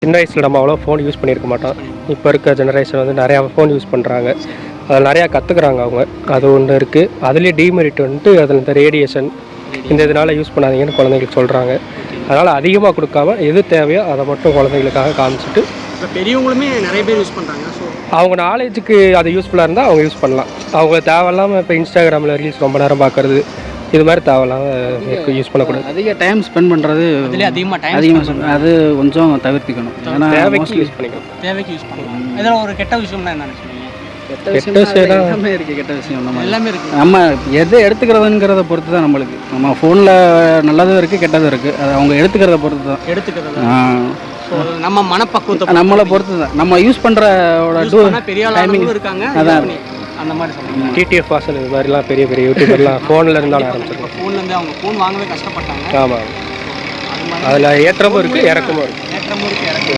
சின்ன வயசில் நம்ம அவ்வளோ ஃபோன் யூஸ் பண்ணியிருக்க மாட்டோம். இப்போ இருக்க ஜெனரேஷன் வந்து நிறையா ஃபோன் யூஸ் பண்ணுறாங்க. அதில் நிறையா கற்றுக்குறாங்க அவங்க. அது ஒன்று இருக்குது. அதுலேயே டீமெரிட் வந்துட்டு அதில் இந்த ரேடியேஷன் இந்த இதனால் யூஸ் பண்ணாதீங்கன்னு குழந்தைங்களுக்கு சொல்கிறாங்க. அதனால் அதிகமாக கொடுக்காம எது தேவையோ அதை மட்டும் குழந்தைங்களுக்காக காமிச்சிட்டு இப்போ பெரியவங்களுமே நிறைய பேர் யூஸ் பண்ணுறாங்க. ஸோ அவங்க நாலேஜுக்கு அது யூஸ்ஃபுல்லாக இருந்தால் அவங்க யூஸ் பண்ணலாம். அவங்க தேவையில்லாமல் இப்போ இன்ஸ்டாகிராமில் ரீல்ஸ் ரொம்ப நேரம் பார்க்குறது இது மாதிரி தேவையில்லாமல் யூஸ் பண்ணக்கூடாது. அதிக டைம் ஸ்பெண்ட் பண்ணுறது அதிலே அதிகமாக அது கொஞ்சம் தவிர்த்திக்கணும். ஏன்னா தேவைக்கு யூஸ் பண்ணிக்கணும். தேவைக்கு யூஸ் பண்ணலாம். இதில் ஒரு கெட்ட விஷயம்னா என்ன நினைச்சீங்க? கெட்ட விஷயம் எல்லாமே இருக்குது. கெட்ட விஷயம் எல்லாமே இருக்குது. நம்ம எது எடுத்துக்கிறதுங்கிறத பொறுத்து தான் நம்மளுக்கு. நம்ம ஃபோனில் நல்லதும் இருக்குது கெட்டதும் இருக்குது. அது அவங்க எடுத்துக்கிறத பொறுத்து தான். எடுத்துக்கிறது நம்ம மனப்பக்குவத்தை நம்மளை பொறுத்து தான். நம்ம யூஸ் பண்ணுற பெரிய டைமிங் இருக்காங்க. அதான் அந்த மாதிரி சொல்லுங்கள். டிடிஎஃப் வாசல் இது மாதிரிலாம் பெரிய பெரிய யூடியூபர்லாம் ஃபோனில் இருந்தாலும் ஆரம்பிச்சிருக்கோம். ஃபோன்லேருந்து அவங்க ஃபோன் வாங்கவே கஷ்டப்பட்டாங்க. ஆமாம். அதில் ஏற்றமும் இருக்குது இறக்கமும் இருக்குது. ஏற்றமும் இருக்குது இறக்கம்